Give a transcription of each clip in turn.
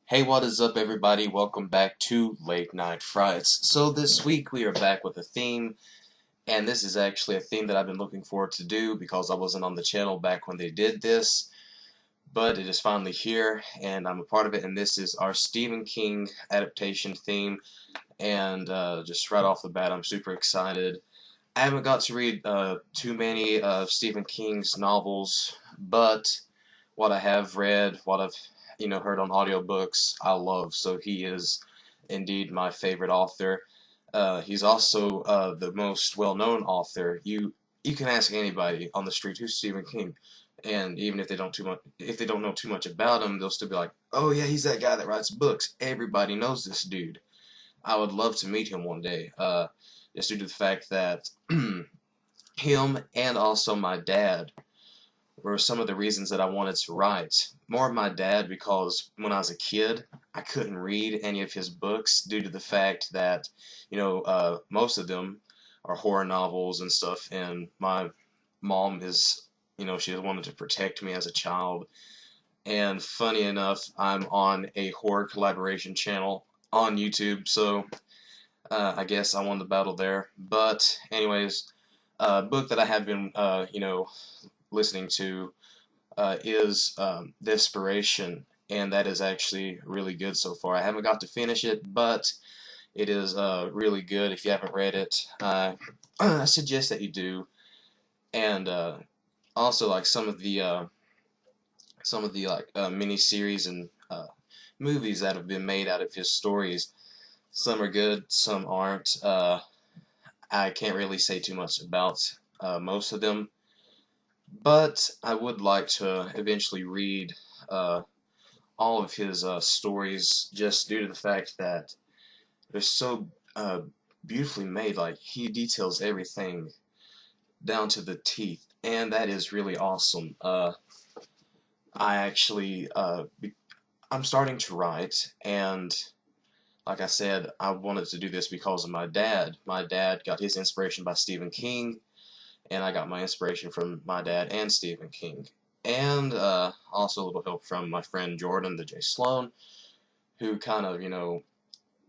Hey, what is up, everybody? Welcome back to Late Night Frights. So this week we are back with a theme, and this is actually a theme that I've been looking forward to do because I wasn't on the channel back when they did this, but it is finally here, and I'm a part of it, and this is our Stephen King adaptation theme, and just right off the bat, I'm super excited. I haven't got to read too many of Stephen King's novels, but what I have read, what I've heard on audiobooks, I love. So he is indeed my favorite author. He's also the most well-known author. You can ask anybody on the street who's Stephen King, and even if they don't know too much about him, they'll still be like, "Oh yeah, he's that guy that writes books. Everybody knows this dude." I would love to meet him one day. Just due to the fact that him and also my dad were some of the reasons that I wanted to write. More of my dad because when I was a kid, I couldn't read any of his books due to the fact that, most of them are horror novels and stuff, and my mom is, she wanted to protect me as a child. And funny enough, I'm on a horror collaboration channel on YouTube, so I guess I won the battle there. But anyways, a book that I have been, listening to is Desperation, and that is actually really good so far. I haven't got to finish it, but it is really good. If you haven't read it, I suggest that you do. And also, like some of the mini series and movies that have been made out of his stories. Some are good, some aren't. I can't really say too much about most of them. But I would like to eventually read all of his stories just due to the fact that they're so beautifully made. Like, he details everything down to the teeth, and that is really awesome. I actually, I'm starting to write, and like I said, I wanted to do this because of my dad. My dad got his inspiration by Stephen King, and I got my inspiration from my dad and Stephen King. And also a little help from my friend Jordan, the J. Sloan, who kind of,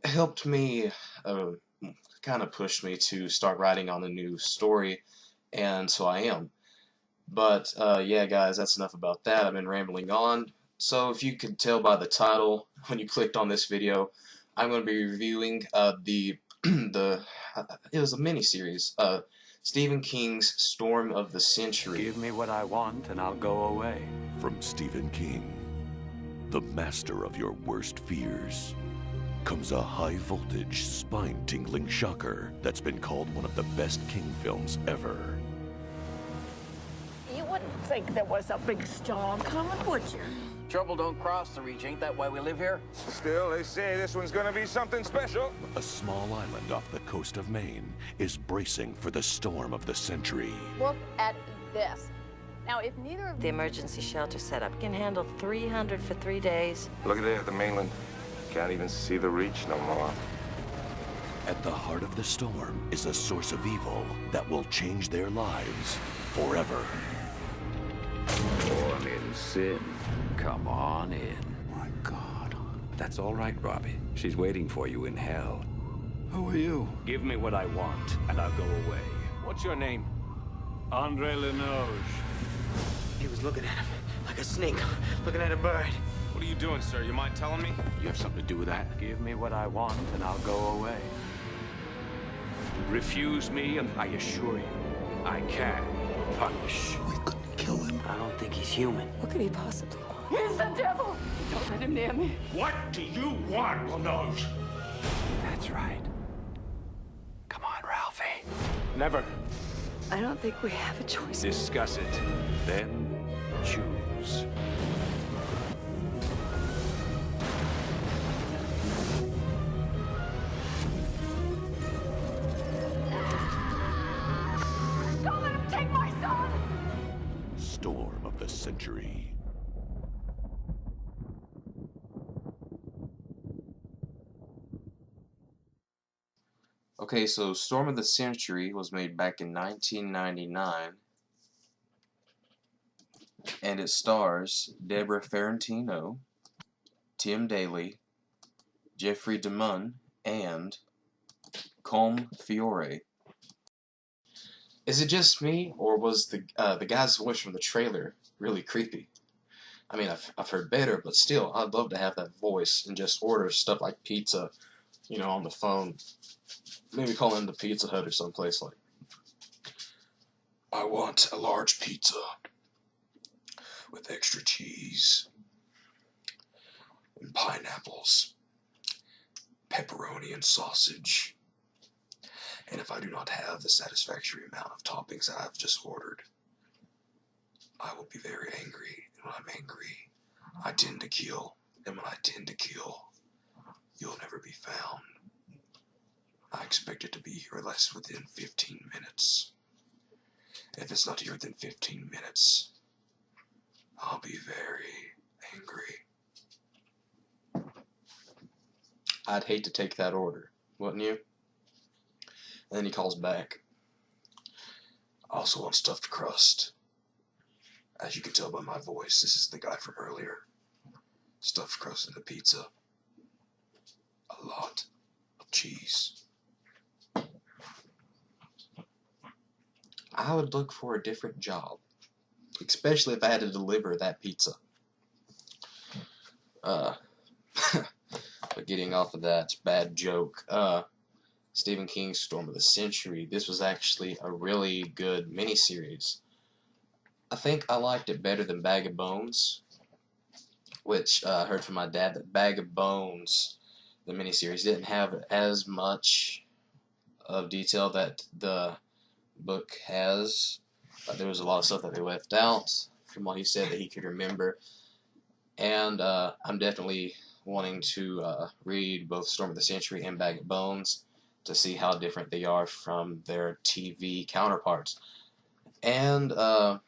helped me, kind of pushed me to start writing on a new story, and so I am. But yeah, guys, that's enough about that. I've been rambling on. So if you could tell by the title when you clicked on this video, I'm going to be reviewing it was a mini-series, Stephen King's Storm of the Century. Give me what I want and I'll go away. From Stephen King, the master of your worst fears, comes a high-voltage, spine-tingling shocker that's been called one of the best King films ever. You wouldn't think there was a big storm coming, would you? Trouble don't cross the reach, ain't that why we live here? Still, they say this one's gonna be something special. A small island off the coast of Maine is bracing for the storm of the century. Look at this. Now, if neither of The emergency shelter setup can handle 300 for 3 days. Look at there at the mainland. Can't even see the reach no more. At the heart of the storm is a source of evil that will change their lives forever. Born in sin. Come on in. My God. That's all right, Robbie. She's waiting for you in hell. Who are you? Give me what I want, and I'll go away. What's your name? Andre Lenoge. He was looking at him like a snake, looking at a bird. What are you doing, sir? You mind telling me? You have something to do with that? Give me what I want, and I'll go away. Refuse me, and I assure you, I can punish. We couldn't kill him. I don't think he's human. What could he possibly want? He's the devil! Don't let him near me. What do you want, Lenoge? That's right. Come on, Ralphie. Never. I don't think we have a choice. Discuss it. Then choose. Don't let him take my son! Storm of the Century. Okay, so Storm of the Century was made back in 1999, and it stars Deborah Ferrantino, Tim Daly, Jeffrey DeMunn, and Colm Fiore. Is it just me, or was the guy's voice from the trailer really creepy? I mean, I've heard better, but still, I'd love to have that voice and just order stuff like pizza, on the phone. Maybe call into Pizza Hut or someplace like, I want a large pizza with extra cheese and pineapples, pepperoni and sausage. And if I do not have the satisfactory amount of toppings I've just ordered, I will be very angry. And when I'm angry, I tend to kill. And when I tend to kill, you'll never be found. I expect it to be here within 15 minutes. If it's not here within 15 minutes, I'll be very angry. I'd hate to take that order, wouldn't you? And then he calls back. I also want stuffed crust. As you can tell by my voice, this is the guy from earlier. Stuffed crust in the pizza. A lot of cheese. I would look for a different job, especially if I had to deliver that pizza. But getting off of that bad joke, Stephen King's Storm of the Century, this was actually a really good miniseries. I think I liked it better than Bag of Bones, which I heard from my dad that Bag of Bones, the miniseries, didn't have as much of detail that the book has. There was a lot of stuff that they left out from what he said that he could remember. And I'm definitely wanting to read both Storm of the Century and Bag of Bones to see how different they are from their TV counterparts. And I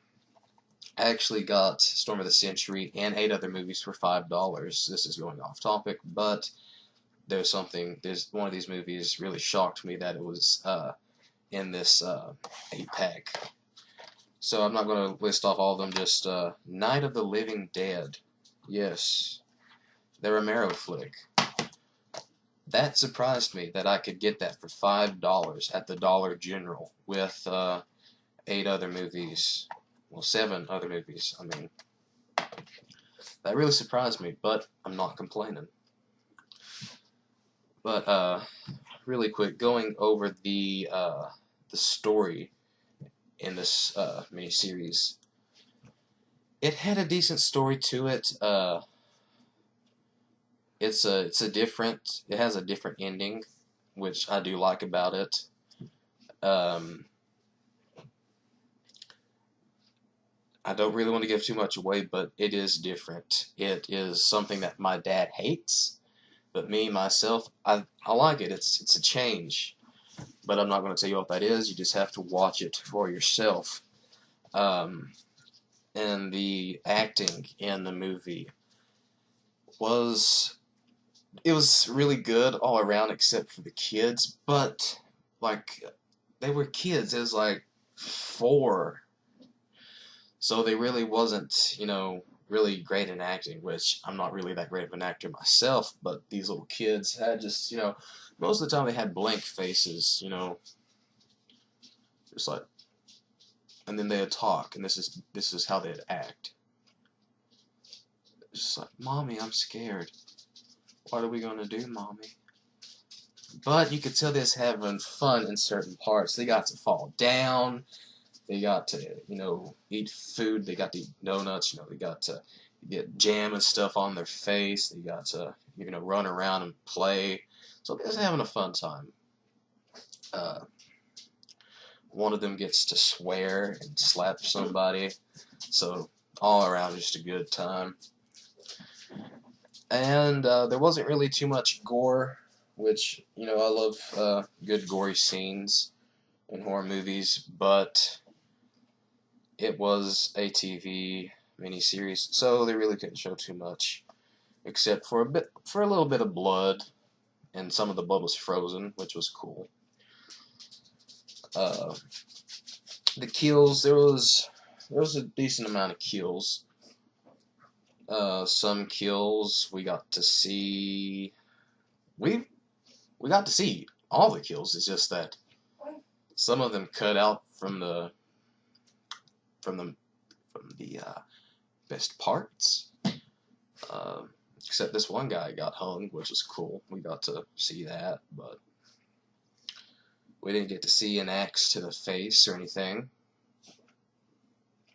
actually got Storm of the Century and 8 other movies for $5. This is going off topic, but there's one of these movies really shocked me that it was in this 8-pack. So I'm not going to list off all of them, just Night of the Living Dead. Yes, the Romero flick. That surprised me that I could get that for $5 at the Dollar General with 8 other movies. Well, 7 other movies, I mean. That really surprised me, but I'm not complaining. But really quick, going over the story in this miniseries. It had a decent story to it. It has a different ending, which I do like about it. I don't really want to give too much away, but it is different. It is something that my dad hates, but me, myself, I like it. It's a change. But I'm not going to tell you what that is. You just have to watch it for yourself. And the acting in the movie was really good all around except for the kids, but like they were kids. It was like 4. So they really wasn't, really great in acting, which I'm not really that great of an actor myself, but these little kids had just, most of the time they had blank faces, just like, and then they'd talk, and this is how they'd act. It's just like, Mommy, I'm scared. What are we gonna do, Mommy? But you could tell they're having fun in certain parts. They got to fall down. They got to, eat food. They got to eat donuts. They got to get jam and stuff on their face. They got to, run around and play. So they're just having a fun time. One of them gets to swear and slap somebody. So all around, just a good time. And there wasn't really too much gore, which, I love good gory scenes in horror movies, but it was a TV miniseries, so they really couldn't show too much, except for a little bit of blood, and some of the blood was frozen, which was cool. The kills, there was a decent amount of kills. Some kills we got to see. We got to see all the kills. It's just that some of them cut out from the best parts. Except this one guy got hung, which was cool. We got to see that, but we didn't get to see an axe to the face or anything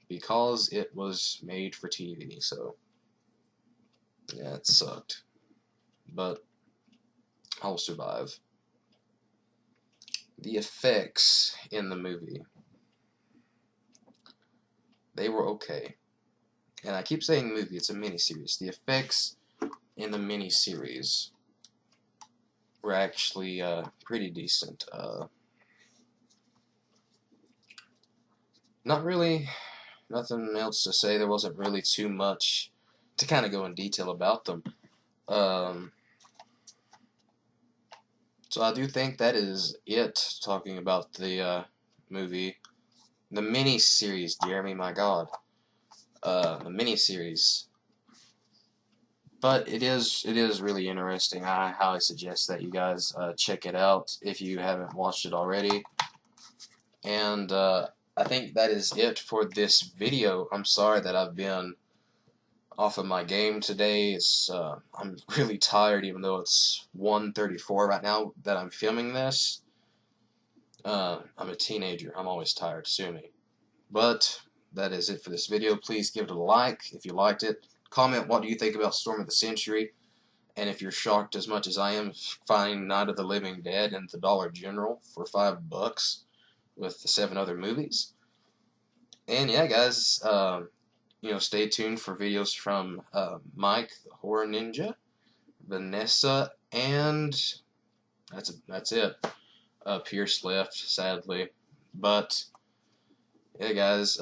because it was made for TV. So yeah, it sucked, but I'll survive. The effects in the movie, they were okay. And I keep saying movie, it's a miniseries. The effects in the miniseries were actually pretty decent. Not really, nothing else to say. There wasn't really too much to kind of go in detail about them. So I do think that is it, talking about the movie. The mini-series, Jeremy, my god. The mini-series. But it is really interesting. I highly suggest that you guys check it out if you haven't watched it already. And I think that is it for this video. I'm sorry that I've been off of my game today. It's I'm really tired, even though it's 1:34 right now that I'm filming this. I'm a teenager. I'm always tired, sue me. But that is it for this video. Please give it a like if you liked it. Comment what do you think about Storm of the Century, and if you're shocked as much as I am finding Night of the Living Dead in the Dollar General for $5 with the 7 other movies. And yeah, guys, you know, stay tuned for videos from Mike, the Horror Ninja, Vanessa, and that's it. Pierce left, sadly, but yeah, guys,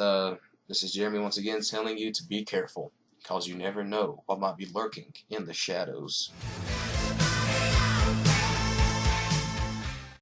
this is Jeremy once again telling you to be careful, because you never know what might be lurking in the shadows.